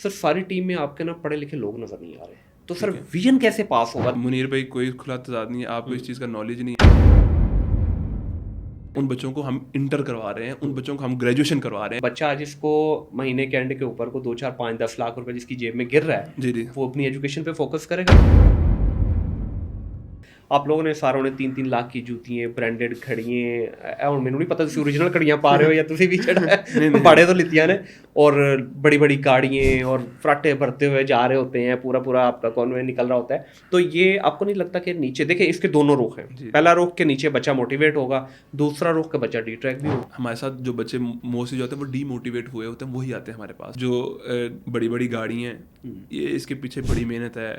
سر ساری ٹیم میں آپ کے نا پڑھے لکھے لوگ نظر نہیں آ رہے, تو سر ویژن کیسے پاس ہوگا؟ منیر بھائی کوئی کھلا تضاد نہیں ہے, آپ کو اس چیز کا نالج نہیں ہے. ان بچوں کو ہم انٹر کروا رہے ہیں, ان بچوں کو ہم گریجویشن کروا رہے ہیں. بچہ جس کو مہینے کے اینڈ کے اوپر کو 2 4 5 10 لاکھ روپے جس کی جیب میں گر رہا ہے, جی جی, وہ اپنی ایجوکیشن پہ فوکس کرے گا. آپ لوگوں نے ساروں نے 3 لاکھ کی جوتیاں برانڈیڈ کھڑیاں, مینوں نہیں پتا تسی اوریجنل کھڑیاں پا رہے ہو یا تسی بھی چڑھا پاڑے تو لیتیاں نے, اور بڑی بڑی گاڑیاں اور فراٹے بھرتے ہوئے جا رہے ہوتے ہیں, پورا آپ کا کانوے نکل رہا ہوتا ہے. تو یہ آپ کو نہیں لگتا کہ نیچے دیکھیں اس کے دونوں رخ ہیں, پہلا رخ کے نیچے بچہ موٹیویٹ ہوگا, دوسرا رخ کا بچہ ڈی ٹریک بھی ہوگا. ہمارے ساتھ جو بچے موسٹلی جو ہوتے ہیں وہ ڈی موٹیویٹ ہوئے ہوتے ہیں, وہی آتے ہیں ہمارے پاس. جو بڑی بڑی گاڑی ہیں, یہ اس کے پیچھے بڑی محنت ہے,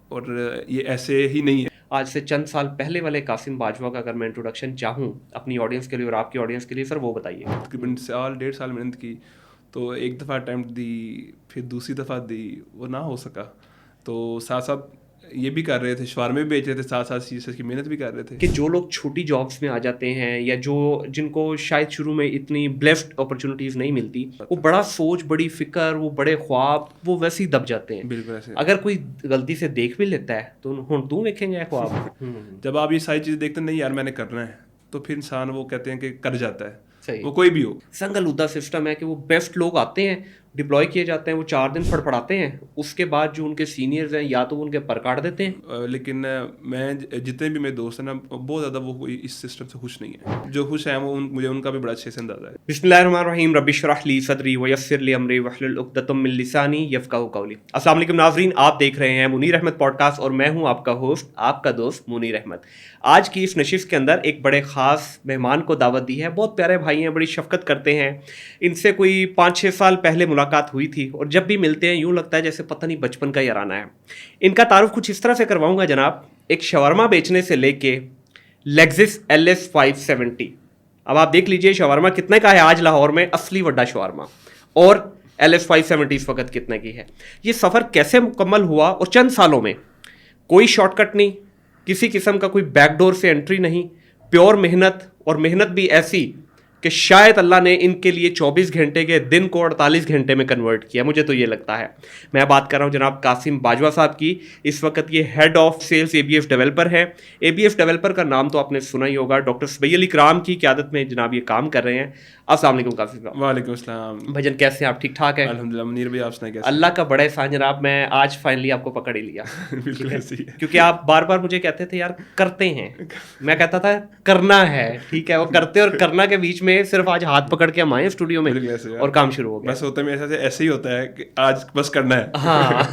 اور یہ ایسے ہی نہیں ہے. آج سے چند سال پہلے والے قاسم باجوہ کا اگر میں انٹروڈکشن چاہوں اپنی آڈینس کے لیے اور آپ کی آڈینس کے لیے, سر وہ بتائیے. تقریباً 1.5 سال محنت کی, تو ایک دفعہ اٹیمپٹ دی, پھر دوسری دفعہ دی, وہ نہ ہو سکا. تو ساتھ ساتھ یہ بھی کر رہے تھے, شوارمے بھی بیچ رہے تھے, ساتھ ساتھ سیریس کی محنت بھی کر رہے تھے. کہ جو لوگ چھوٹی جابس میں آ جاتے ہیں یا جن کو شاید شروع میں اتنی بلیسڈ اپرچونیٹیز نہیں ملتی, وہ بڑا سوچ, بڑی فکر, وہ بڑے خواب, وہ ویسے ہی دب جاتے ہیں. بالکل ایسے. اگر کوئی غلطی سے دیکھ بھی لیتا ہے تو ہن تو دیکھیں گے خواب. جب آپ یہ ساری چیزیں دیکھتے ہیں, نہیں یار میں نے کرنا ہے, تو پھر انسان وہ کہتے ہیں کہ کر جاتا ہے. صحیح, وہ کوئی بھی ہو. سنگ آلودہ سسٹم ہے کہ وہ بیسٹ لوگ آتے ہیں, ڈپلوائے کیے جاتے ہیں, وہ 4 دن پڑھاتے ہیں, اس کے بعد جو ان کے سینئرز ہیں یا تو وہ ان کے پر کاٹ دیتے ہیں. لیکن میں جتنے بھی میرے دوست ہیں نا, بہت زیادہ وہ کوئی اس سسٹم سے خوش نہیں ہے. جو خوش ہیں وہ مجھے ان کا بھی بڑا اچھے سے اندازہ ہے. بسم اللہ الرحمن الرحیم, رب اشرح لی صدری ویسر لی امری واحلل عقدۃ من لسانی یفقہوا قولی. السلام علیکم ناظرین, آپ دیکھ رہے ہیں منیر احمد پوڈ کاسٹ, اور میں ہوں آپ کا ہوسٹ, آپ کا دوست منیر احمد. آج کی اس نشست کے اندر ایک بڑے خاص مہمان کو دعوت دی ہے. بہت پیارے بھائی ہیں, بڑی شفقت کرتے ہیں. ان سے کوئی 5-6 سال پہلے ملاقات ہوئی تھی, اور جب بھی ملتے ہیں یوں لگتا ہے جیسے پتہ نہیں بچپن کا یارانہ ہے. ان کا تعارف کچھ اس طرح سے کرواؤں گا جناب, ایک شاورما بیچنے سے لے کے لیگزس LS 570. اب آپ دیکھ لیجئے شاورما کتنے کا ہے آج لاہور میں, اصلی وڈا شاورما, اور LS 570 اس وقت کتنے کی ہے. یہ سفر کیسے مکمل ہوا, اور چند سالوں میں کوئی شارٹ کٹ نہیں, کسی قسم کا کوئی بیک ڈور سے انٹری نہیں, پیور محنت, اور محنت بھی ایسی کہ شاید اللہ نے ان کے لیے 24 گھنٹے کے دن کو 48 گھنٹے میں کنورٹ کیا, مجھے تو یہ لگتا ہے. میں بات کر رہا ہوں جناب قاسم باجوہ صاحب کی. اس وقت یہ head of sales ABF developer ہے. ABF ڈیولپر کا نام تو آپ نے سنا ہی ہوگا, ڈاکٹر سبیع علی کرام کی قیادت میں جناب یہ کام کر رہے ہیں. السلام علیکم قاسم صاحب. وعلیکم السلام بھجن, کیسے ہیں آپ؟ ٹھیک ٹھاک ہے الحمدللہ. منیر بھائی آپ سنائیں کیسے؟ اللہ کا بڑا احسان جناب, میں آج فائنلی آپ کو پکڑ ہی لیا. کیونکہ آپ بار بار مجھے کہتے تھے یار کرتے ہیں, میں کہتا تھا کرنا ہے, ٹھیک ہے, وہ کرتے اور کرنا کے بیچ میں صرف آج ہاتھ پکڑ کے ہم آئے اسٹوڈیو میں اور کام شروع ہو گیا. بس ہوتا ہے ایسے ہی ہوتا ہے کہ آج بس کرنا ہے. ہاں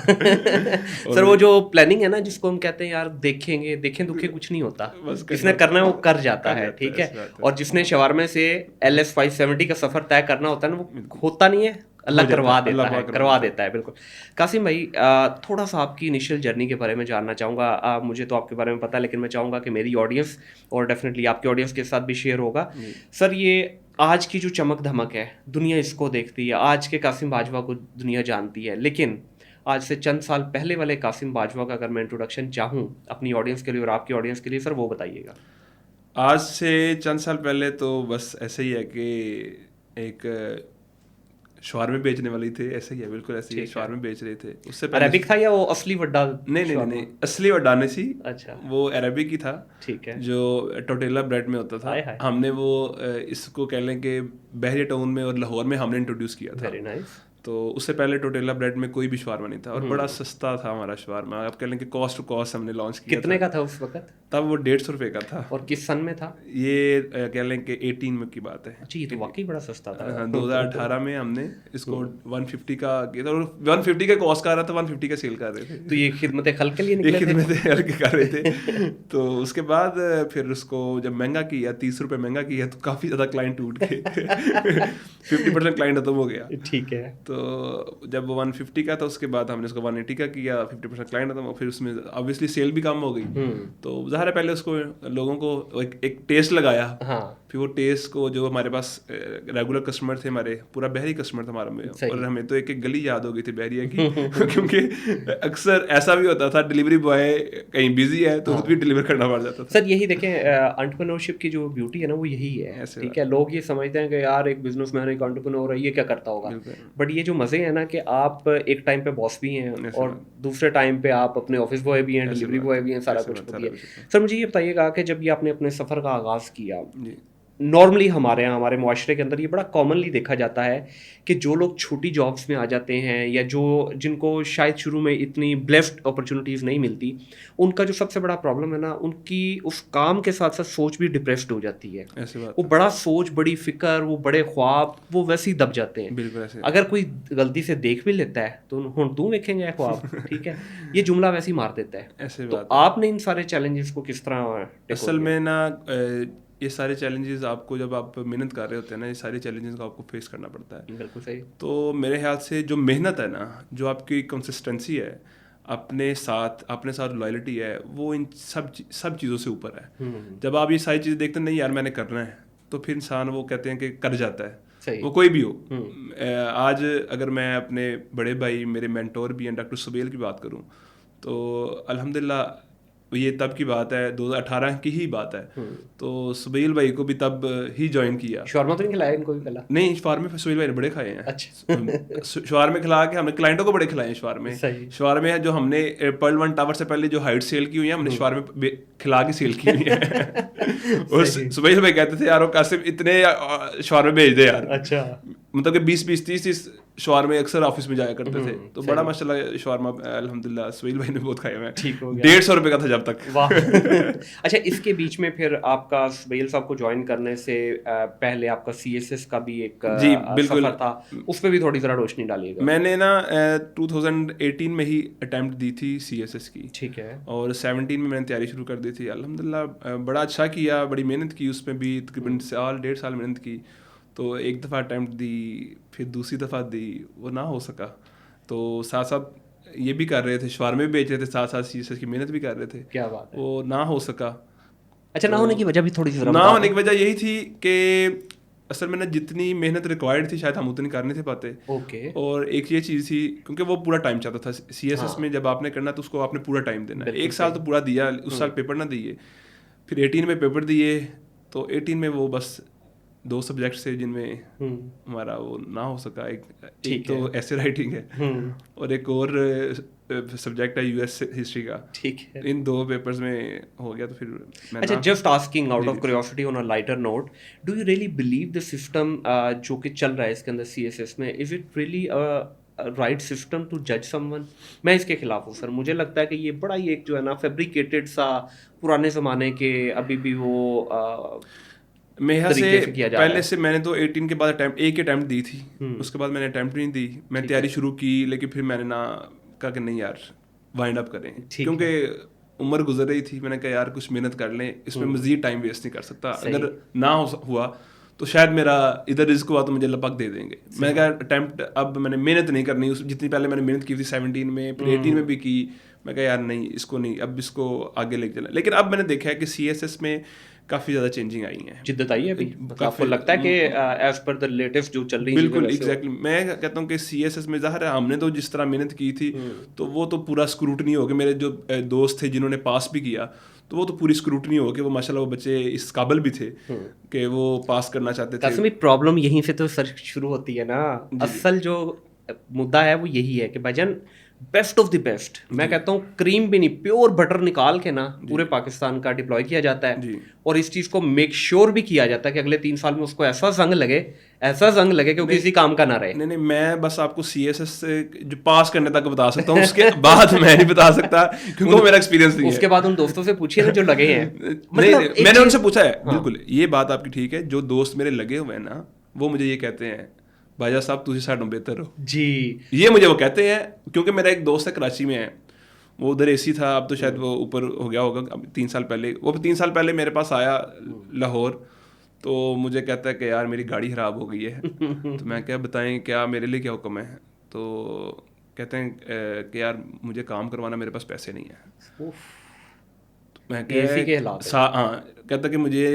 سر, وہ جو پلاننگ ہے نا جس کو ہم کہتے ہیں یار دیکھیں گے دیکھیں دکھے کچھ نہیں ہوتا, جس نے کرنا ہے وہ کر جاتا ہے, ٹھیک ہے. اور جس نے شاورمے سے LS 570 کا سفر طے کرنا ہوتا ہے نا, وہ ہوتا نہیں ہے, اللہ کروا دیتا ہے. بالکل. قاسم بھائی, تھوڑا سا آپ کی انیشیل جرنی کے بارے میں جاننا چاہوں گا. مجھے تو آپ کے بارے میں پتا ہے, لیکن میں چاہوں گا کہ میری آڈینس اور ڈیفینیٹلی آپ کی آڈینس کے ساتھ بھی شیئر ہوگا. سر, یہ آج کی جو چمک دھمک ہے, دنیا اس کو دیکھتی ہے, آج کے قاسم باجوہ کو دنیا جانتی ہے, لیکن آج سے چند سال پہلے والے قاسم باجوہ کا اگر میں انٹروڈکشن چاہوں اپنی آڈینس کے لیے اور آپ کی آڈینس کے لیے, سر وہ بتائیے گا. آج سے چند سال پہلے تو بس ایسے ہی ہے کہ ایک شاورمے بیچنے والی تھے, ایسے ہی ہے, بالکل ایسے ہی شاورمے بیچ رہے تھے. اس سے عربک تھا یا وہ اصلی وڈا؟ نہیں, اصلی وڈا نہیں سی. اچھا, وہ عربک ہی تھا, ٹھیک ہے, جو ٹوٹیلا بریڈ میں ہوتا تھا. ہم نے وہ اس کو کہہ لیں کہ بحریہ ٹاؤن میں اور لاہور میں ہم نے انٹروڈیوس کیا تھا. Very nice. تو اس سے پہلے ٹوٹیلا بریڈ میں کوئی بھی شاورما نہیں تھا, اور بڑا سستا تھا ہمارا شاورما. آپ کہہ لیں کہ کاسٹ ٹو کاسٹ ہم نے لانچ کیا. کتنے کا تھا اس وقت؟ تب وہ 150 روپے کا تھا. اور کس سن میں تھا یہ؟ کہہ لیں کہ 18 میں کی بات ہے. اچھا, یہ تو واقعی بڑا سستا تھا. 2018 میں ہم نے اس کو 150 کا کیا تھا, اور 150 کا کاسٹ کر رہا تھا, 150 کا سیل کر رہے تھے. تو یہ خدمت خلق کے لیے نکلے تھے؟ خدمت خلق کر رہے تھے. تو اس کے بعد پھر اس کو جب مہنگا کیا, 30 روپے مہنگا کیا, تو کافی زیادہ کلائنٹ ٹوٹ گئے. 50% کلائنٹ ختم ہو گیا. ٹھیک ہے. تو جب وہ 150 کا تھا, اس کے بعد ہم نے اس کو 180 کا کیا, 50% کلائنٹ ختم, اور پھر اس میں obviously سیل بھی کم ہو گئی. تو ظاہر ہمارے پہلے اس کو لوگوں کو ایک ٹیسٹ لگایا, ہاں پھر وہ ٹیسٹ کو جو ہمارے پاس ریگولر کسٹمر تھے, ہمارے پورا بحری کسٹمر تھا ہمارا میں, اور ہمیں تو ایک گلی یاد ہو گئی تھی بحریہ کی کیونکہ اکثر ایسا بھی ہوتا تھا ڈلیوری بوائے کہیں بزی ہے تو خود بھی ڈلیور کرنا پڑ جاتا تھا. سر یہی دیکھیں انٹرپرینورشپ کی جو بیوٹی ہے نا وہ یہی ہے, ٹھیک ہے. لوگ یہ سمجھتے ہیں کہ یار ایک بزنس مین ایک انٹرپرینور ہے, یہ کیا کرتا ہوگا, بٹ یہ جو مزے ہیں نا کہ آپ ایک ٹائم پہ باس بھی ہیں اور دوسرے ٹائم پہ آپ اپنے آفس بوائے بھی ہیں, ڈلیوری بوائے بھی ہیں, سارا کچھ بھی ہے. سر مجھے یہ بتائیے گا کہ جب یہ آپ نے اپنے سفر کا آغاز کیا, نارملی ہمارے یہاں ہمارے معاشرے کے اندر یہ بڑا کامنلی دیکھا جاتا ہے کہ جو لوگ چھوٹی جابس میں آ جاتے ہیں یا جن کو شاید شروع میں اتنی بلیسڈ اپرچونیٹیز نہیں ملتی, ان کا جو سب سے بڑا پرابلم ہے نا, ان کی اس کام کے ساتھ ساتھ سوچ بھی ڈپریسڈ ہو جاتی ہے. وہ بڑا سوچ, بڑی فکر, وہ بڑے خواب, وہ ویسے ہی دب جاتے ہیں. اگر کوئی غلطی سے دیکھ بھی لیتا ہے تو ہن تو دیکھیں گے خواب, ٹھیک ہے, یہ جملہ ویسے ہی مار دیتا ہے. تو آپ نے ان سارے چیلنجز کو کس طرح, اصل میں نا یہ سارے چیلنجز آپ کو جب آپ محنت کر رہے ہوتے ہیں نا, یہ سارے چیلنجز کو آپ کو فیس کرنا پڑتا ہے. بالکل صحیح. تو میرے خیال سے جو محنت ہے نا, جو آپ کی کنسسٹنسی ہے اپنے ساتھ لائلٹی ہے, وہ ان سب چیزوں سے اوپر ہے. جب آپ یہ ساری چیزیں دیکھتے ہیں نہیں یار میں نے کرنا ہے, تو پھر انسان وہ کہتے ہیں کہ کر جاتا ہے, وہ کوئی بھی ہو. آج اگر میں اپنے بڑے بھائی میرے مینٹور بھی ہیں ڈاکٹر سبیل کی بات کروں تو الحمدللہ یہ تب کی بات ہے 2018 کی ہی بات ہے. تو سبیل بھائی کو بھی تب ہی جوائن کیا. شورما تو نہیں کھلایا ان کو بھی پہلا؟ نہیں, شوارمے سبیل بھائی نے بڑے کھائے ہیں. شوارمے کھلا کے ہم نے کلائنٹوں کو بڑے کھلائے ہیں. شوارمے جو ہم نے پرل ون ٹاور سے پہلے جو ہائٹ سیل کی ہوئی ہیں, ہم نے شوارمے کھلا کے سیل کی ہوئی ہیں. اور سبیل بھائی کہتے تھے یار قاسم اتنے شوارمے بھیج دے یار. اچھا, مطلب کہ 20-30 شوارمے اکثر آفس میں جایا کرتے تھے. تو بڑا ماشاء اللہ شوارما الحمدللہ سہیل بھائی نے بہت کھائے ہوئے ہیں. 150 روپے کا تھا جب تک. اچھا, اس کے بیچ میں پھر آپ کا سہیل صاحب کو جوائن کرنے سے پہلے آپ کا CSS کا بھی ایک سفر تھا, اس پہ بھی تھوڑی ذرا روشنی ڈالیے گا. میں نے نا 2018 میں ہی اٹیمپٹ دی تھی CSS کی, ٹھیک ہے, اور 17 میں نے تیاری شروع کر دی تھی. الحمدللہ بڑا اچھا کیا, بڑی محنت کی, اس میں بھی تقریباً 1.5 سال محنت کی. تو ایک دفعہ اٹیمپٹ دی, پھر دوسری دفعہ دی, وہ نہ ہو سکا. تو ساتھ ساتھ یہ بھی کر رہے تھے, شوارمے بھی بیچ رہے تھے, ساتھ ساتھ CSS کی محنت بھی کر رہے تھے. کیا بات ہے, وہ نہ ہو سکا. اچھا, نہ ہونے کی وجہ بھی تھوڑی سی, نہ ہونے کی وجہ یہی تھی کہ اصل میں نا جتنی محنت ریکوائرڈ تھی شاید ہم اتنی کر نہیں تھے پاتے. اور ایک یہ چیز تھی کیونکہ وہ پورا ٹائم چاہتا تھا. CSS میں جب آپ نے کرنا تو اس کو آپ نے پورا ٹائم دینا ہے. 1 سال تو پورا دیا, اس سال پیپر نہ دیے. پھر 18 میں پیپر دیے, تو 18 میں وہ بس 2 سبجیکٹس تھے جن میں ہمارا وہ نہ ہو سکا. ایک تو ایسے رائٹنگ ہے اور ایک اور سبجیکٹ ہے US ہسٹری کا. ٹھیک ہے, ان 2 پیپرز میں ہو گیا. تو پھر میں اچھا, just asking out of curiosity on a lighter note, do you really believe the system جو کہ چل رہا ہے اس کے اندر CSS میں, is it really right system to جج سم ون؟ میں اس کے خلاف ہوں سر. مجھے لگتا ہے کہ یہ بڑا ہی ایک جو ہے نا فیبریکیٹڈ سا پرانے زمانے کے, ابھی بھی وہ میرا سے پہلے سے میں نے تو 18 کے بعد ایک اٹیمپٹ دی تھی, اس کے بعد میں نے اٹیمپٹ نہیں دی. میں تیاری شروع کی, لیکن پھر میں نے نہ کہا کہ نہیں یار وائنڈ اپ کریں, کیونکہ عمر گزر رہی تھی. میں نے کہا یار کچھ محنت کر لیں, اس میں مزید ٹائم ویسٹ نہیں کر سکتا. اگر نہ ہوا تو شاید میرا ادھر رزق ہوا تو مجھے اللہ پاک دے دیں گے. میں نے کہا اٹیمپٹ اب میں نے محنت نہیں کرنی, جتنی پہلے میں نے محنت کی تھی 17 میں, پھر 18 میں بھی کی. میں کہا یار نہیں, اس کو نہیں, اب اس کو آگے لے کے چلنا. لیکن اب میں نے دیکھا ہے کہ CSS میں کافی زیادہ چینجنگ آئی ہیں, جدت آئی ہے ابھی. آپ کو لگتا ہے کہ ایز پر دا لیٹسٹ جو چل رہی ہے؟ بالکل ایگزیکٹلی. میں کہتا ہوں کہ CSS میں ظاہر ہے ہم نے تو جس طرح محنت کی تھی تو وہ تو پورا اسکروٹنی ہو گیا. میرے جو دوست تھے جنہوں نے پاس بھی کیا تو وہ تو پوری اسکروٹنی ہو گئی. وہ ماشاء اللہ وہ بچے اس قابل بھی تھے کہ وہ پاس کرنا چاہتے تھے. قاسم پرابلم یہیں سے تو سر شروع ہوتی ہے نا. اصل جو مدعا ہے وہ یہی ہے کہ بھجن بیسٹ آف دی بیسٹ, میں کہتا ہوں کریم بھی نہیں, پیور بٹر نکال کے نا پورے پاکستان کا ڈپلوائے کیا جاتا ہے, اور اس چیز کو میک شیور بھی کیا جاتا ہے کہ اگلے 3 سال میں اس کو ایسا زنگ لگے کہ وہ کسی کام کا نہ رہے. نہیں, میں بس آپ کو CSS سے جو پاس کرنے تک بتا سکتا ہوں, اس کے بعد میں نہیں بتا سکتا کیونکہ وہ میرا ایکسپیرینس نہیں ہے. اس کے بعد ان دوستوں سے پوچھیے نا جو لگے ہیں. نہیں, میں نے ان سے پوچھا ہے. بالکل یہ بات آپ کی ٹھیک ہے, جو دوست میرے لگے ہوئے ہیں نا وہ مجھے یہ کہتے ہیں بھائی جان صاحب تجھے ساڈوں بہتر ہو. جی, یہ مجھے وہ کہتے ہیں. کیونکہ میرا ایک دوست ہے کراچی میں ہے, وہ ادھر AC تھا, اب تو شاید وہ اوپر ہو گیا ہوگا. اب 3 سال پہلے, وہ 3 سال پہلے میرے پاس آیا لاہور, تو مجھے کہتا ہے کہ یار میری گاڑی خراب ہو گئی ہے. تو میں کیا بتائیں کیا میرے لیے کیا حکم ہے؟ تو کہتے ہیں کہ یار مجھے کام کروانا, میرے پاس پیسے نہیں ہیں. میں کہتا کہ مجھے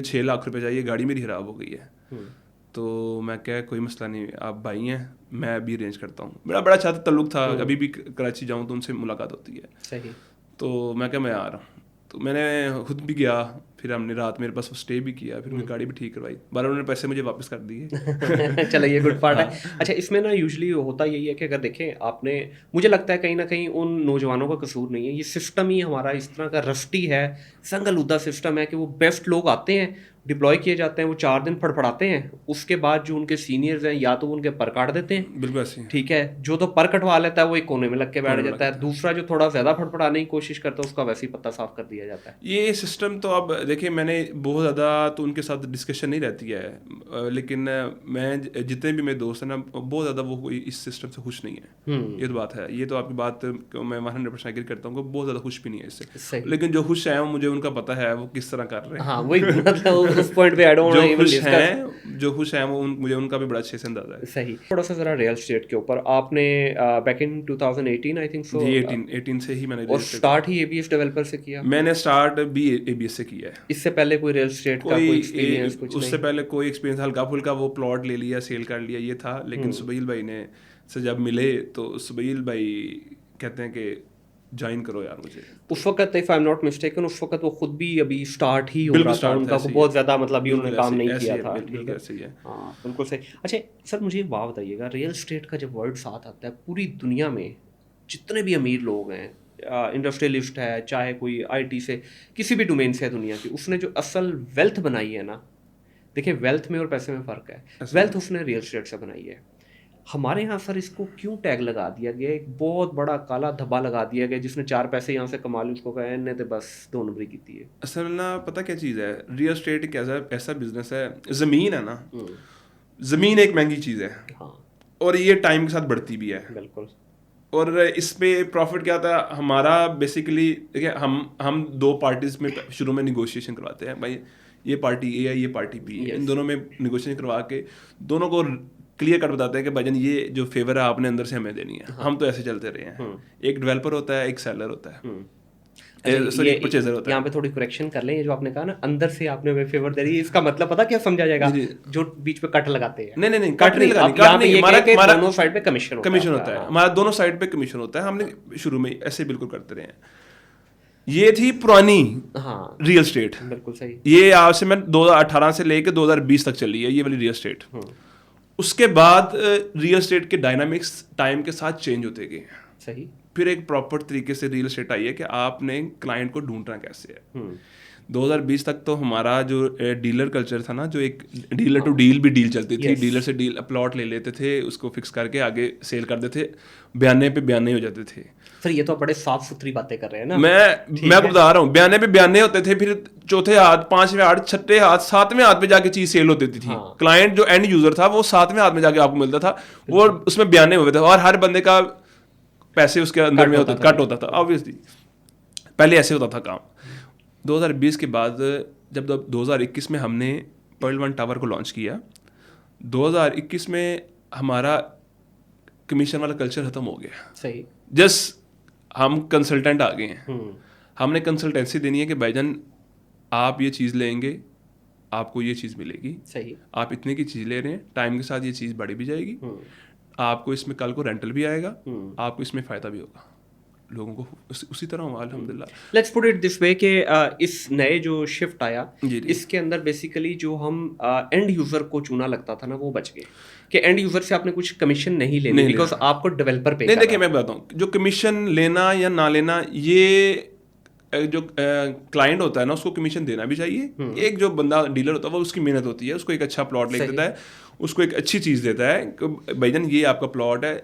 6 لاکھ روپے چاہیے, گاڑی میری خراب ہو گئی ہے. تو میں کہا کوئی مسئلہ نہیں, آپ بھائی ہیں, میں ابھی ارینج کرتا ہوں. میرا بڑا اچھا تعلق تھا, ابھی بھی کراچی جاؤں تو ان سے ملاقات ہوتی ہے. صحیح. تو میں کہا میں آ رہا ہوں. تو میں نے خود بھی گیا, پھر ہم نے رات میرے پاس اسٹے بھی کیا, پھر میری گاڑی بھی ٹھیک کروائی. انہوں نے پیسے مجھے واپس کر دیے. چلو یہ گڈ پارٹ ہے. اچھا اس میں نا یوزلی ہوتا یہی ہے کہ اگر دیکھیں آپ نے, مجھے لگتا ہے کہیں نہ کہیں ان نوجوانوں کا قصور نہیں ہے, یہ سسٹم ہی ہمارا اس طرح کا رسٹی ہے, سنگ آلودہ سسٹم ہے کہ وہ بیسٹ لوگ آتے ہیں, ڈپلوائے کیے جاتے ہیں, وہ 4 دن پڑھاتے ہیں, اس کے بعد جو ان کے سینئرز ہیں یا تو وہ ان کے پر کاٹ دیتے ہیں. بالکل ٹھیک ہے, جو تو پر کٹوا لیتا ہے وہ ایک کونے میں لگ کے بیٹھ جاتا ہے, دوسرا جو تھوڑا زیادہ پڑھانے کی کوشش کرتا ہے اس کا ویسے ہی پتہ صاف کر دیا جاتا ہے. یہ سسٹم تو اب دیکھیں, میں نے بہت زیادہ تو ان کے ساتھ ڈسکشن نہیں رہتی ہے, لیکن میں جتنے بھی میرے دوست ہیں نا, بہت زیادہ وہ اس سسٹم سے خوش نہیں ہے. یہ تو بات ہے, یہ تو آپ کی بات میں 100% ایگری کرتا ہوں کہ بہت زیادہ خوش بھی نہیں ہے اس سے. لیکن جو خوش ہیں مجھے ان کا پتہ ہے وہ کس طرح کر رہے ہیں. ہاں وہی اس پوائنٹ پہ جو خوش ہیں وہ مجھے ان کا بھی بڑا اچھے سے اندازہ ہے. صحیح. تھوڑا سا ذرا ریئل اسٹیٹ کے اوپر آپ نے back in 2018 I think so 18 سے ہی میں نے اسٹارٹ ہی ABS ڈیولپر سے کیا. میں نے اسٹارٹ بھی ABS سے کیا ہے. اس سے پہلے کوئی ریئل اسٹیٹ کا کوئی ایکسپیرینس کچھ نہیں؟ اس سے پہلے کوئی ایکسپیرینس, ہلکا پھلکا وہ پلاٹ لے لیا, سیل کر لیا, یہ تھا. لیکن سبیل بھائی نے سے جب ملے تو سبیل بھائی کہتے ہیں کہ جوائن کرو یار مجھے. اس وقت if I am not mistaken اس وقت وہ خود بھی ابھی اسٹارٹ ہی ہو رہا تھا, ان کا بہت زیادہ مطلب انہوں نے کام نہیں کیا تھا. ہاں بالکل صحیح. اچھا سر مجھے ایک بات بتائیے گا, ریئل اسٹیٹ کا جب ورڈ ساتھ آتا ہے پوری دنیا میں جتنے بھی امیر لوگ ہیں, انڈسٹریلسٹ ہے, چاہے کوئی IT سے کسی بھی ڈومین سے ہے دنیا کی, اس نے جو اصل ویلتھ بنائی ہے نا, دیکھیں ویلتھ میں اور پیسے میں فرق ہے. ویلتھ اس نے ریئل اسٹیٹ سے بنائی ہے. ہمارے یہاں سر اس کو کیوں ٹیگ لگا دیا گیا, ایک بہت بڑا کالا دھبا لگا دیا گیا, جس نے 4 پیسے یہاں سے کما لی اس کو کہا نے تو بس 2 نمبری کی تھی. اصل نا پتہ کیا چیز ہے, ریئل اسٹیٹ ایک ایسا بزنس ہے, زمین ہے نا, زمین ایک مہنگی چیز ہے. ہاں, اور یہ ٹائم کے ساتھ بڑھتی بھی ہے. بالکل. اور اس پہ پروفٹ کیا تھا ہمارا, بیسیکلی دیکھیں ہم 2 پارٹیز میں شروع میں نیگوشیشن کرواتے ہیں, بھائی یہ پارٹی اے ہے, یہ پارٹی بی ہے, ان دونوں میں نیگوشیشن کروا کے دونوں کو کلیئر کٹ بتاتے ہیں کہ بھائی جان یہ جو فیور ہے آپ نے اندر سے ہمیں دینی ہے. ہم تو ایسے چلتے رہے ہیں, ایک ڈیولپر ہوتا ہے, ایک سیلر ہوتا ہے, پرچیزر ہوتا ہے. یہاں پہ تھوڑی کریکشن کر لیں, یہ جو آپ نے کہا نا اندر سے آپ نے فیور دے رہی ہے, اس کا مطلب پتا کیا سمجھا جائے گا, جو بیچ پہ کٹ لگاتے ہیں. نہیں کٹ نہیں لگانی, ہمارا دونوں سائڈ پہ کمیشن ہوتا ہے, ہمارا دونوں سائڈ پہ کمیشن ہوتا ہے. ہم نے شروع میں ایسے بالکل کرتے رہے ہیں. یہ تھی پرانی ریئل اسٹیٹ. بالکل صحیح. یہ آج سے میں 2018 سے لے کے 2020 تک چلی ہے یہ والی ریئل اسٹیٹ. اس کے بعد ریئل اسٹیٹ کے ڈائنامکس ٹائم کے ساتھ چینج ہوتے گئے. صحیح. پھر ایک پراپر طریقے سے ریئل اسٹیٹ آئی ہے کہ آپ نے کلائنٹ کو ڈھونڈنا کیسے ہے. 2020 تک تو ہمارا جو ڈیلر کلچر تھا نا, جو ایک ڈیلر ٹو ڈیل بھی ڈیل چلتی تھی, ڈیلر سے ڈیل پلاٹ لے لیتے تھے, اس کو فکس کر کے آگے سیل کر دیتے, بیانے پہ بیانے ہو جاتے تھے. سر یہ تو بڑے صاف ستھری باتیں کر رہے ہیں نا. میں آپ کو بتا رہا ہوں, بیانے پہ بیانے ہوتے تھے, پھر چوتھے ہاتھ, 5ویں ہاتھ, 6ٹھے ہاتھ, 7ویں ہاتھ پہ جا کے چیز سیل ہوتی تھی. کلائنٹ جو اینڈ یوزر تھا وہ 7ویں ہاتھ میں جا کے آپ کو ملتا تھا, وہ اس میں بیانے ہوئے تھے, اور ہر بندے کا پیسے اس کے اندر میں کٹ ہوتا تھا. آبویسلی پہلے ایسے ہوتا تھا کام. 2020 کے بعد جب 2021 میں ہم نے پرل 1 ٹاور کو لانچ کیا, 2021 میں ہمارا کمیشن والا کلچر ختم ہو گیا. صحیح. جسٹ ہم کنسلٹنٹ آ گئے ہیں. ہم نے کنسلٹنسی دینی ہے کہ بھائی جان آپ یہ چیز لیں گے, آپ کو یہ چیز ملے گی. صحیح. آپ اتنے کی چیز لے رہے ہیں, ٹائم کے ساتھ یہ چیز بڑھی بھی جائے گی, آپ کو اس میں کل کو رینٹل بھی آئے گا, آپ کو اس میں فائدہ بھی ہوگا. لوگوں کو اسی طرح ہوا الحمدللہ. لیٹس پٹ اٹ دس وے کہ اس نئے جو شفٹ آیا اس کے اندر بیسیکلی جو ہم اینڈ یوزر کو چونا لگتا تھا نا, وہ بچ گئے کہ اینڈ یوزر سے آپ نے کچھ کمیشن نہیں لینی, بیکاز آپ کو ڈیولپر پے. نہیں دیکھیں میں بتاتا ہوں, جو کمیشن لینا یا نہ لینا, یہ جو کلائنٹ ہوتا ہے نا اس کو کمیشن دینا بھی چاہیے. ایک جو بندہ ڈیلر ہوتا ہے وہ اس کی محنت ہوتی ہے, اس کو ایک اچھا پلاٹ لے دیتا ہے, اس کو ایک اچھی چیز دیتا ہے کہ بھائی جان یہ آپ کا پلاٹ ہے,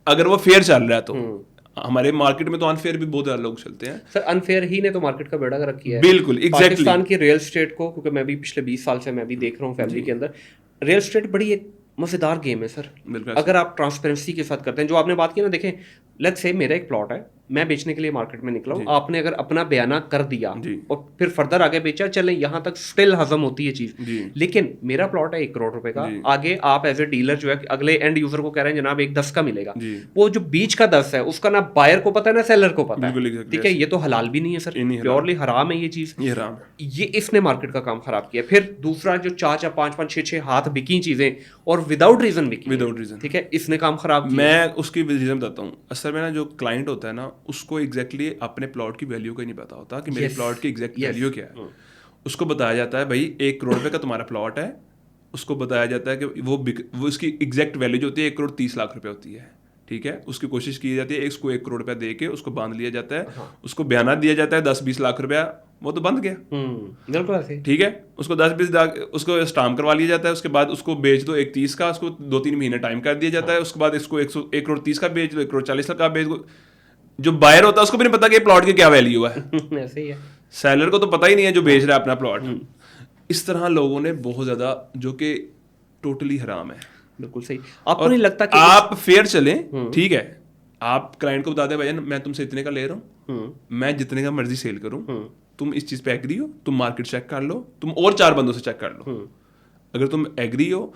اگر وہ فیئر چل رہا ہے تو. ہمارے مارکیٹ میں تو انفیئر بھی بہت زیادہ لوگ چلتے ہیں. سر انفیئر ہی نے تو مارکیٹ کا بیڑا کر رکھی ہے. بالکل ایگزیکٹلی. پاکستان کی ریئل اسٹیٹ کو, کیونکہ میں بھی پچھلے 20 سال سے میں بھی دیکھ رہا ہوں فیملی کے اندر, ریئل اسٹیٹ بڑی ایک مزیدار گیم ہے سر, اگر آپ ٹرانسپیرنسی کے ساتھ کرتے ہیں. جو آپ نے بات کی نا, دیکھیں لیٹس سے میرا ایک پلاٹ ہے, میں بیچنے کے لیے مارکیٹ میں نکلا ہوں, آپ نے اگر اپنا بیانہ کر دیا اور پھر فردر آگے بیچا, چلیں یہاں تک اسٹل ہضم ہوتی ہے چیز, لیکن میرا پلاٹ ہے 1 کروڑ روپے کا, آگے آپ ایز اے ڈیلر جو ہے اگلے اینڈ یوزر کو کہہ رہے ہیں جناب 1/10 کا ملے گا, وہ جو بیچ کا 10 ہے اس کا نہ بائر کو پتا ہے نہ سیلر کو پتا ہے, ٹھیک ہے, یہ تو حلال بھی نہیں ہے سر, پیورلی حرام ہے یہ چیز, یہ اس نے مارکیٹ کا کام خراب کیا. پھر دوسرا جو 4 5 6 ہاتھ بکی چیزیں اور وداؤٹ ریزن بکی, ٹھیک ہے, اس نے کام خراب کیا. میں اس کی ریزن بتاتا ہوں. اصل میں نا جو کلائنٹ ہوتا ہے نا اس کو ایگزیکٹلی اپنے پلاٹ کی ویلیو کا ہی نہیں پتا ہوتا کہ میرے پلاٹ کی ایگزیکٹ ویلیو کیا ہے. اس کو بتایا جاتا ہے بھائی 1 کروڑ روپے کا تمہارا پلاٹ ہے, اس کو بتایا جاتا ہے کہ وہ اس کی ایگزیکٹ ویلیو جو ہوتی ہے 1 کروڑ 30 لاکھ روپے ہوتی ہے, ٹھیک ہے. اس کی کوشش کی جاتی ہے اس کو 1 کروڑ روپیہ دے کے اس کو باندھ لیا جاتا ہے, اس کو بیانہ دیا جاتا ہے 10-20 لاکھ روپیہ, وہ تو بند گیا, ٹھیک ہے. اس کو 10-20 لاکھ اس کو اسٹامپ کروا لیا جاتا ہے, اس کے بعد اس کو بیچ دو 1.30 کا, اس کو 2-3 مہینے ٹائم کر دیا جاتا ہے, اس کے بعد اس کو 1 کروڑ 30 کا بیچ دو, 1 کروڑ 40 لاکھ کا بیچ دو. جو بائر ہوتا ہے اس کو بھی نہیں پتا کہ پلاٹ کی کیا ویلیو ہے, ایسے ہی ہے. سیلر کو تو پتا ہی نہیں ہے جو بیچ رہا ہے اپنا پلاٹ. اس طرح لوگوں نے بہت زیادہ, جو کہ ٹوٹلی حرام ہے. بالکل صحیح. آپ کو نہیں لگتا کہ آپ فیئر چلیں, ٹھیک ہے, آپ کلائنٹ کو بتا دیں بھائی میں تم سے اتنے کا لے رہا ہوں, میں جتنے کا مرضی سیل کروں, تم اس چیز پہ ایگری ہو, تم مارکیٹ چیک کر لو, تم اور 4 بندوں سے چیک کر لو. اگر تم ایگری ہو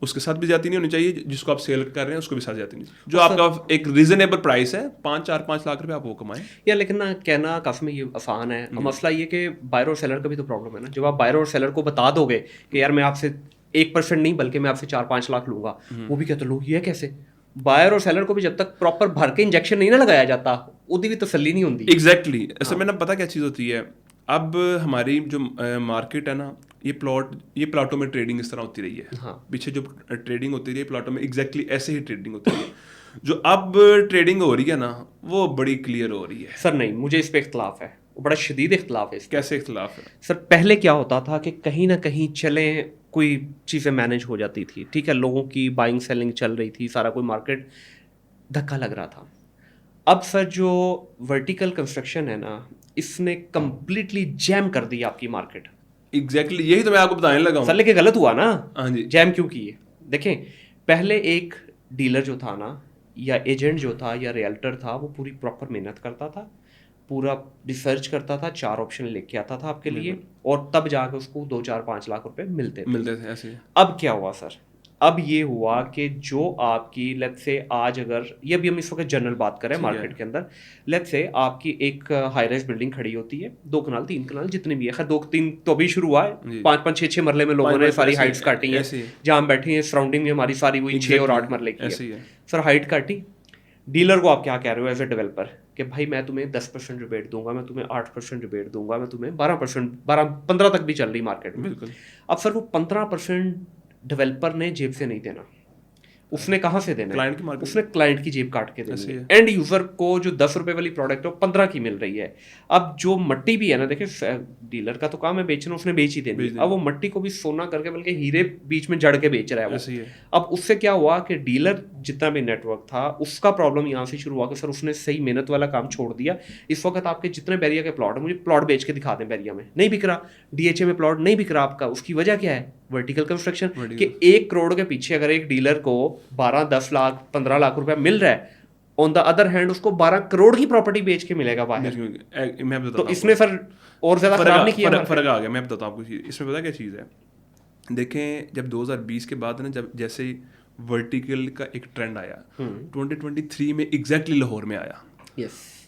اس کے ساتھ بھی زیادتی نہیں ہونی چاہیے, جس کو آپ سیل کر رہے ہیں اس کو بھی ساتھ زیادتی نہیں چاہیے. جو آپ کا ایک ریزنیبل پرائس ہے 5 لاکھ روپے آپ وہ کمائیں. یا لیکن نا کہنا کافی میں یہ آسان ہے, مسئلہ یہ کہ بائر اور سیلر کا بھی تو پرابلم ہے نا. جب آپ بائر اور سیلر کو بتا دو گے کہ یار میں آپ سے 1% نہیں بلکہ میں آپ سے 4-5 لاکھ لوں گا, وہ بھی کہتے لوگ یہ کیسے. بائر اور سیلر کو بھی جب تک پراپر بھر کے انجیکشن نہیں نہ لگایا جاتا ادھی بھی تسلی نہیں ہوتی. ایگزیکٹلی. اصل میں نا پتہ کیا چیز ہوتی ہے, اب ہماری جو مارکیٹ ہے نا, یہ پلاٹوں میں ٹریڈنگ اس طرح ہوتی رہی ہے. پیچھے جو ٹریڈنگ ہوتی رہی ہے پلاٹوں میں ایگزیکٹلی ایسے ہی ٹریڈنگ ہوتی رہی ہے. جو اب ٹریڈنگ ہو رہی ہے نا وہ بڑی کلیئر ہو رہی ہے. سر نہیں, مجھے اس پہ اختلاف ہے, بڑا شدید اختلاف ہے. کیسے اختلاف ہے سر؟ پہلے کیا ہوتا تھا کہ کہیں نہ کہیں چلیں کوئی چیزیں مینیج ہو جاتی تھی, ٹھیک ہے, لوگوں کی بائنگ سیلنگ چل رہی تھی, سارا کوئی مارکیٹ دھکا لگ رہا تھا. اب سر جو ورٹیکل کنسٹرکشن ہے نا اس نے کمپلیٹلی جیم کر دی آپ کی مارکیٹ. ایگزیکٹلی یہی تو میں آپ کو بتانے لگا ہوں سر, لیکن غلط ہوا نا. ہاں جی. جیم کیوں کیے؟ دیکھیں پہلے ایک ڈیلر جو تھا نا یا ایجنٹ جو تھا یا ریئلٹر تھا وہ پوری پراپر محنت کرتا تھا, پورا ریسرچ کرتا تھا, 4 آپشن لے کے آتا تھا آپ کے لیے, اور تب جا کے اس کو 2-4-5 لاکھ روپے ملتے تھے ایسے. اب کیا ہوا سر؟ اب یہ ہوا کہ جو آپ کی لیٹس سے آج اگر یہ بھی ہم اس وقت جنرل بات کریں مارکیٹ کے اندر, لیٹس سے آپ کی ایک ہائی رائز بلڈنگ کھڑی ہوتی ہے, 2 کنال 3 کنال جتنے بھی ہے, خیر 2-3 تو ابھی شروع ہوا ہے, 5-6 مرلے میں لوگوں نے ساری ہائٹس کاٹی ہیں, جہاں ہم بیٹھے ہیں سراؤنڈنگ میں ہماری ساری وہی 6 اور 8 مرلے کی ہے. سر ہائٹ کاٹی, ڈیلر کو آپ کیا کہہ رہے ہو ایز اے ڈیولپر کہ بھائی میں تمہیں 10% ریبیٹ دوں گا, میں تمہیں 8% ریبیٹ دوں گا, میں تمہیں 12%-15 تک بھی چل رہی مارکیٹ میں. اب سر وہ 15% ڈیولپر نے جیب سے نہیں دینا, اس نے کہاں سے دینا ہے؟ اس نے کلائنٹ کی جیب کاٹ کے دینی ہے. اینڈ یوزر کو جو 10 روپے والی پروڈکٹ ہے وہ 15 کی مل رہی ہے. اب جو مٹی بھی ہے نا, دیکھیں ڈیلر کا تو کام ہے بیچنا, اس نے بیچ ہی دینی, اب وہ مٹی کو بھی سونا کر کے بلکہ ہیرے بیچ میں جڑ کے بیچ رہا ہے وہ. اب اس سے کیا ہوا کہ ڈیلر جتنا بھی نیٹ ورک تھا اس کا پرابلم یہاں سے شروع ہوا کہ سر اس نے صحیح محنت والا کام چھوڑ دیا. اس وقت آپ کے جتنے بیریا کے پلاٹ ہیں مجھے پلاٹ بیچ کے دکھا دیں, بیریا میں نہیں بک رہا, ڈی ایچ اے میں پلاٹ نہیں بک رہا آپ کا. اس کی وجہ کیا ہے؟ Vertical construction. کہ 1 کروڑ کے پیچھے اگر ایک ڈیلر کو 12-10 لاکھ 15 لاکھ روپے مل رہا ہے, آن دا ادر ہینڈ اس کو 12 کروڑ کی پراپرٹی بیچ کے ملے گا باہر. تو اس نے سر اور زیادہ خراب نہیں کیا, فرق آ گیا. میں بتاتا ہوں آپ کو اس میں پتا کیا چیز ہے. دیکھیں جب 2020 کے بعد نا, جب جیسے ورٹیکل کا ایک ٹرینڈ آیا 2023 میں ایگزیکٹلی لاہور میں آیا.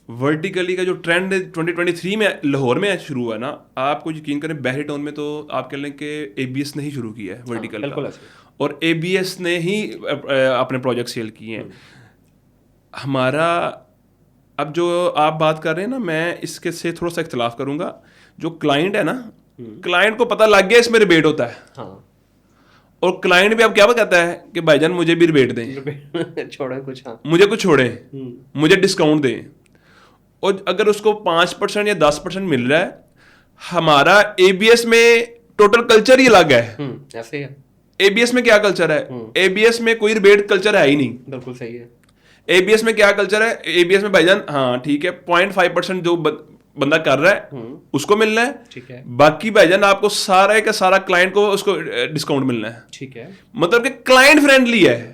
ورٹیکلی کا جو ٹرینڈ 2023 میں لاہور میں شروع ہوا نا, آپ کو یقین کریں بحری ٹاؤن میں تو آپ کہہ لیں کہ اے بی ایس نے ہی شروع کیا ہے ورٹیکل کا, اور اے بی ایس نے ہی اپنے پروجیکٹ سیل کیے ہیں. ہمارا اب جو آپ بات کر رہے ہیں نا, میں اس کے سے تھوڑا سا اختلاف کروں گا. جو کلائنٹ ہے نا, کلائنٹ کو پتہ لگ گیا اس میں ریبیٹ ہوتا ہے, اور کلائنٹ بھی اب کیا کہتا ہے کہ بھائی جان مجھے بھی ریبیٹ دیں, چھوڑیں کچھ, مجھے کچھ چھوڑیں, مجھے ڈسکاؤنٹ دیں. اور اگر اس کو 5% یا 10% مل رہا ہے, ہمارا اے بی ایس میں ٹوٹل کلچر ہی الگ ہے. ایسے ہے اے بی ایس میں کیا کلچر ہے؟ اے بی ایس میں کوئی ریبیٹ کلچر ہے ہی نہیں. بالکل صحیح ہے. اے بی ایس میں کیا کلچر ہے؟ اے بی ایس میں بھائی جان ہاں ٹھیک ہے 0.5% جو بندہ کر رہا ہے اس کو ملنا ہے, ٹھیک ہے, باقی بھائی جان آپ کو سارا کا سارا کلائنٹ کو اس کو ڈسکاؤنٹ ملنا ہے. ٹھیک ہے, مطلب کہ کلائنٹ فرینڈلی ہے.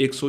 100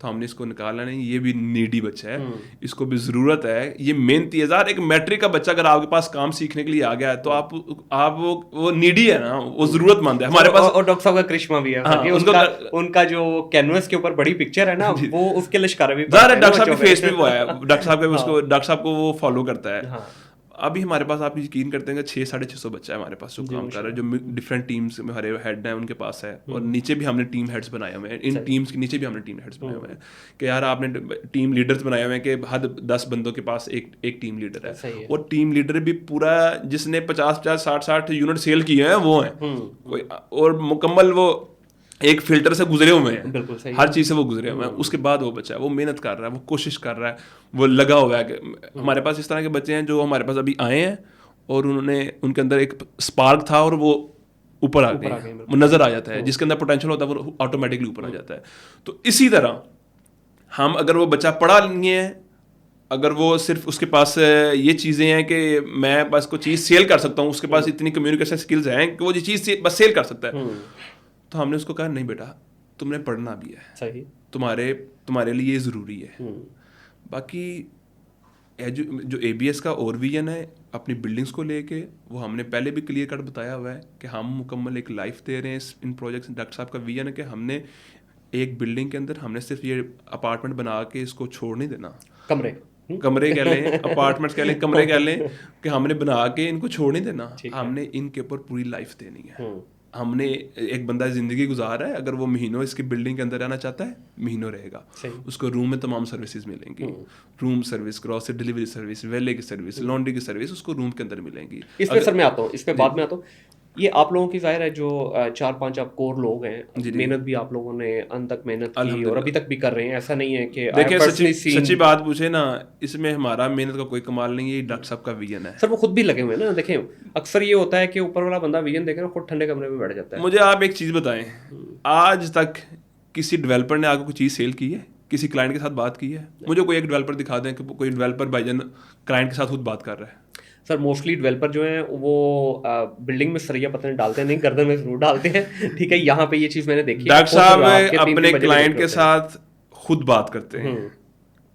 تو ہم نے اس کو نکالا نہیں, یہ بھی نیڈی بچہ ہے, اس کو بھی ضرورت ہے, یہ محنتی ہے. ایک میٹرک کا بچہ اگر آپ کے پاس کام سیکھنے کے لیے آ گیا ہے تو آپ وہ نیڈی ہے نا, وہ ضرورت مند ہے ہمارے پاس. اور ڈاکٹر صاحب کا کرشمہ بھی ہے, ان کا جو کینوس کے اوپر بڑی پکچر ہے نا, وہ اس کے لشکارے بھی ڈاکٹر صاحب کے فیس پہ وہ ہے, ڈاکٹر صاحب کو وہ فالو کرتا ہے. ابھی ہمارے پاس آپ یقین کرتے ہیں کہ 600-650 بچہ ہے ہمارے پاس جو کام کر رہا ہے, جو ڈفرینٹ ٹیمس میں ہمارے ہیڈ ہیں ان کے پاس ہے, اور نیچے بھی ہم نے ٹیم ہیڈس بنائے ہوئے ہیں, ان ٹیمس کے نیچے بھی ہم نے ٹیم ہیڈس بنائے ہوئے ہیں کہ یار آپ نے ٹیم لیڈرز بنائے ہوئے ہیں کہ حد 10 بندوں کے پاس ایک ٹیم لیڈر ہے, اور ٹیم لیڈر بھی پورا جس نے 50-60 یونٹ سیل کیے ہیں وہ ہیں, اور مکمل وہ ایک فلٹر سے گزرے ہوئے ہیں, ہر چیز سے وہ گزرے ہوئے ہیں. اس کے بعد وہ بچہ ہے, وہ محنت کر رہا ہے, وہ کوشش کر رہا ہے, وہ لگا ہوا ہے. کہ ہمارے پاس اس طرح کے بچے ہیں جو ہمارے پاس ابھی آئے ہیں اور ان کے اندر ایک اسپارک تھا اور وہ اوپر آ گئے, وہ نظر آ جاتا ہے, جس کے اندر پوٹینشیل ہوتا ہے وہ آٹومیٹکلی اوپر آ جاتا ہے. تو اسی طرح ہم اگر وہ بچہ پڑھا نہیں ہے, اگر وہ صرف اس کے پاس یہ چیزیں ہیں کہ میں بس کوئی چیز سیل کر سکتا ہوں, اس کے پاس اتنی کمیونیکیشن اسکلز ہیں کہ وہ یہ چیز بس سیل کر سکتا ہے, تو ہم نے اس کو کہا نہیں بیٹا تم نے پڑھنا بھی ہے, تمہارے لیے یہ ضروری ہے. باقی جو اے بی ایس کا اور ویژن ہے اپنی بلڈنگس کو لے کے, وہ ہم نے پہلے بھی کلیئر کٹ بتایا ہوا ہے کہ ہم مکمل ایک لائف دے رہے ہیں ان پروجیکٹس. ڈاکٹر صاحب کا ویژن ہے کہ ہم نے ایک بلڈنگ کے اندر ہم نے صرف یہ اپارٹمنٹ بنا کے اس کو چھوڑ نہیں دینا, کمرے کہہ لیں, اپارٹمنٹس کہہ لیں, کمرے کہہ لیں, کہ ہم نے بنا کے ان کو چھوڑ نہیں دینا, ہم نے ان کے اوپر پوری لائف دینی ہے. ہم نے ایک بندہ زندگی گزارا ہے, اگر وہ مہینوں اس کی بلڈنگ کے اندر رہنا چاہتا ہے مہینوں رہے گا, اس کو روم میں تمام سروسز ملیں گی, room service, grocery delivery service, ویلے کی سروس, لانڈری کی سروس, اس کو روم کے اندر ملیں گی. اس پہ سر میں آتا ہوں, اس پہ بعد میں آتا ہوں. یہ آپ لوگوں کی ظاہر ہے جو 4-5 آپ کور لوگ ہیں, محنت بھی آپ لوگوں نے ان تک محنت کی اور ابھی تک بھی کر رہے ہیں, ایسا نہیں ہے کہ دیکھیں سچی بات پوچھے نا, اس میں ہمارا محنت کا کوئی کمال نہیں ہے, یہ ڈاکٹر صاحب کا ویژن ہے. سر وہ خود بھی لگے ہوئے ہیں نا, دیکھیں اکثر یہ ہوتا ہے کہ اوپر والا بندہ ویژن دیکھے نا خود ٹھنڈے کمرے میں بیٹھ جاتا ہے. مجھے آپ ایک چیز بتائیں, آج تک کسی ڈیولپر نے آگے کوئی چیز سیل کی ہے, کسی کلائنٹ کے ساتھ بات کی ہے؟ مجھے کوئی ایک ڈیولپر دکھا دیں کہ کوئی ڈیولپر بھائی جان کلائنٹ کے ساتھ خود بات کر رہا ہے. سر موسٹلی ڈیولپر جو ہیں وہ بلڈنگ میں سریا پتہ نہیں ڈالتے نہیں, گردن میں ضرور ڈالتے ہیں, ٹھیک ہے. یہاں پہ یہ چیز میں نے دیکھی. ڈاکٹر صاحب اپنے کلائنٹ کے ساتھ خود بات کرتے ہیں.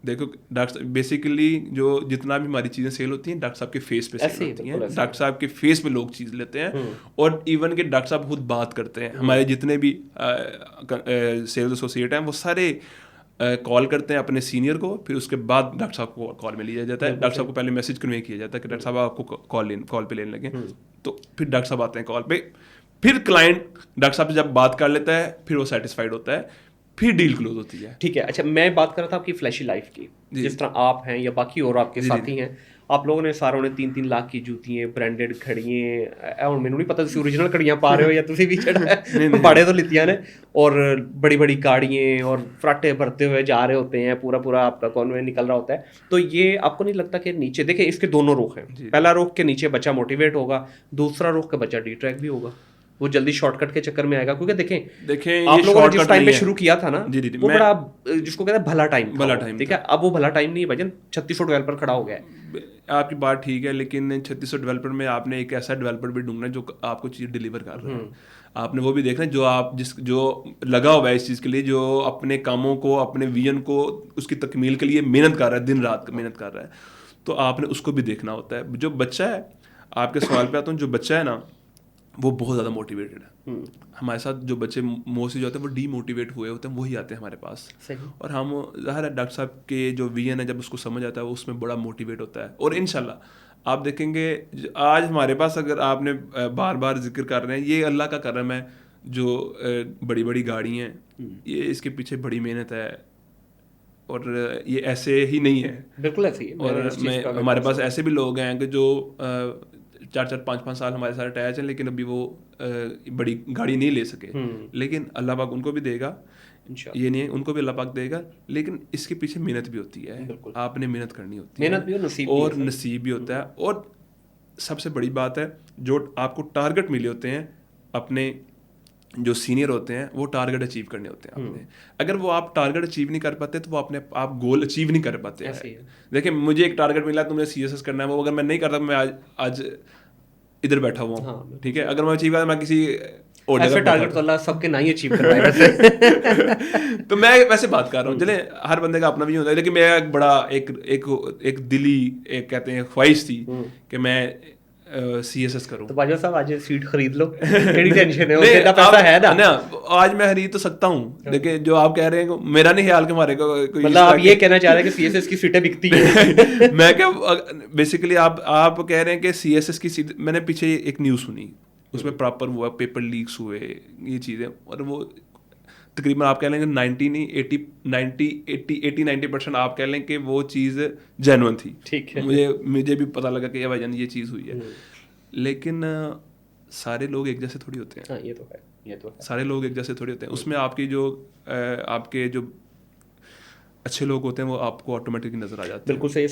دیکھو ڈاکٹر بیسیکلی جو جتنا بھی ہماری چیزیں سیل ہوتی ہیں ڈاکٹر صاحب کے فیس پہ سیل ہوتی ہیں, ڈاکٹر صاحب کے فیس پہ لوگ چیز لیتے ہیں, اور ایون کہ ڈاکٹر صاحب خود بات کرتے ہیں. ہمارے جتنے بھی سیلز ایسوسیٹ ہیں وہ سارے کال کرتے ہیں اپنے سینئر کو, پھر اس کے بعد ڈاکٹر صاحب کو کال میں لیا جاتا ہے. ڈاکٹر صاحب کو پہلے میسج کنوے کیا جاتا ہے کہ ڈاکٹر صاحب آپ کو کال پہ لینے لگے, تو پھر ڈاکٹر صاحب آتے ہیں کال پہ, پھر کلائنٹ ڈاکٹر صاحب سے جب بات کر لیتا ہے پھر وہ سیٹسفائڈ ہوتا ہے, پھر ڈیل کلوز ہوتی ہے. ٹھیک ہے. اچھا میں بات کر رہا تھا آپ کی فلیشی لائف کی, جس طرح آپ ہیں یا باقی اور آپ کے ساتھی ہیں, آپ لوگوں نے ساروں نے 3-3 لاکھ کی جوتیاں, برانڈیڈ گھڑیاں, اور مینوں نہیں پتا تسی اوریجنل گھڑیاں پا رہے ہو یا تسی بھی چڑھا پاڑے تو لیتیاں نے, اور بڑی بڑی گاڑیاں اور فراٹے بھرتے ہوئے جا رہے ہوتے ہیں, پورا آپ کا کانوے نکل رہا ہوتا ہے. تو یہ آپ کو نہیں لگتا کہ نیچے دیکھیں اس کے دونوں رخ ہیں, پہلا رخ کے نیچے بچہ موٹیویٹ ہوگا, دوسرا رخ کا بچہ ڈی ٹریک بھی ہوگا, وہ جلدی شارٹ کٹ کے چکر میں آئے گا. کیونکہ دیکھیں آپ لوگوں نے جس ٹائم پہ شروع کیا تھا نا وہ بڑا جس کو کہتے ہیں بھلا ٹائم, ٹھیک ہے. اب وہ بھلا ٹائم نہیں بھائی جان, 3600 ڈیولپر کھڑا ہو گیا ہے. آپ کی بات ٹھیک ہے, لیکن 3600 ڈیولپر میں آپ نے ایک ایسا ڈیولپر بھی ڈھونڈنا ہے جو آپ کو چیز ڈیلیور کر رہا ہے. آپ نے وہ بھی دیکھنا ہے جو لگا ہوا ہے اس چیز کے لیے, جو اپنے کاموں کو, اپنے ویژن کو, اس کی تکمیل کے لیے محنت کر رہا ہے, دن رات محنت کر رہا ہے. تو آپ نے اس کو بھی دیکھنا ہوتا ہے. جو بچہ ہے, آپ کے سوال پہ آتا ہوں, جو بچہ ہے نا وہ بہت زیادہ موٹیویٹڈ ہے. ہمارے ساتھ جو بچے موسٹلی جو ہوتے ہیں وہ ڈی موٹیویٹ ہوئے ہوتے ہیں, وہی آتے ہیں ہمارے پاس. اور ہم ظاہر ہے ڈاکٹر صاحب کے جو ویژن ہے جب اس کو سمجھ آتا ہے وہ اس میں بڑا موٹیویٹ ہوتا ہے. اور انشاءاللہ آپ دیکھیں گے آج ہمارے پاس, اگر آپ نے بار بار ذکر کر رہے ہیں, یہ اللہ کا کرم ہے, جو بڑی بڑی گاڑی ہیں, یہ اس کے پیچھے بڑی محنت ہے, اور یہ ایسے ہی نہیں ہے, بالکل ایسے ہی. اور ہمارے پاس ایسے بھی لوگ ہیں کہ جو 4-5 سال ہمارے ساتھ اٹیچ ہیں, لیکن ابھی وہ بڑی گاڑی نہیں لے سکے, لیکن اللہ پاک ان کو بھی دے گا, یہ نہیں ہے ان کو بھی اللہ پاک دے گا. لیکن اس کے پیچھے محنت بھی ہوتی ہے, آپ نے محنت کرنی ہوتی ہے, اور نصیب بھی ہوتا ہے. اور سب سے بڑی بات ہے, جو آپ کو ٹارگٹ ملے ہوتے ہیں, اپنے جو سینئر ہوتے ہیں وہ ٹارگٹ اچیو کرنے ہوتے ہیں آپ نے. اگر وہ آپ ٹارگٹ اچیو نہیں کر پاتے تو وہ اپنے آپ گول اچیو نہیں کر پاتے ہیں. دیکھیں مجھے ایک ٹارگٹ ملا, تم نے CSS کرنا ہے, وہ اگر میں نہیں کرتا میں آج ادھر بیٹھا ہوا ہوں, ٹھیک ہے. اگر میں اچیو کرتا میں کسی ایسے ٹارگٹ تو اللہ سب کے نہیں اچیو کروائے ویسے. تو میں ویسے بات کر رہا ہوں, چلیں ہر بندے کا اپنا بھی ہوتا ہے, لیکن میرا ایک بڑا ایک دلی ایک کہتے ہیں خواہش تھی کہ میں CSS کروں. تو باجوہ صاحب آج سیٹ خرید لو, کیڑی ٹینشن ہے, اتنا پیسہ ہے نا. آج میں خرید تو سکتا ہوں, لیکن جو آپ کہہ رہے ہیں میرا نہیں خیال کہ ہمارے کو مطلب آپ یہ کہنا چاہ رہے ہیں کہ CSS کی سیٹیں بکتی ہیں. میں کہ بیسیکلی آپ کہہ رہے ہیں کہ CSS کی سیٹ, میں نے پیچھے ایک نیوز سنی, اس میں پراپر ہوا پیپر لیکس ہوئے یہ چیزیں, اور وہ تقریباً آپ کہہ لیں گے 90% آپ کہہ لیں کہ وہ چیز جینون تھی. ٹھیک ہے, مجھے بھی پتہ لگا کہ بھائی جان یہ چیز ہوئی ہے, لیکن سارے لوگ ایک جیسے تھوڑی ہوتے ہیں. یہ تو ہے, سارے لوگ ایک جیسے تھوڑی ہوتے ہیں. اس میں آپ کے جو اچھے لوگ ہوتے ہیں وہ آپ کو آٹومیٹکلی نظر آ جاتے ہیں. بالکل صحیح.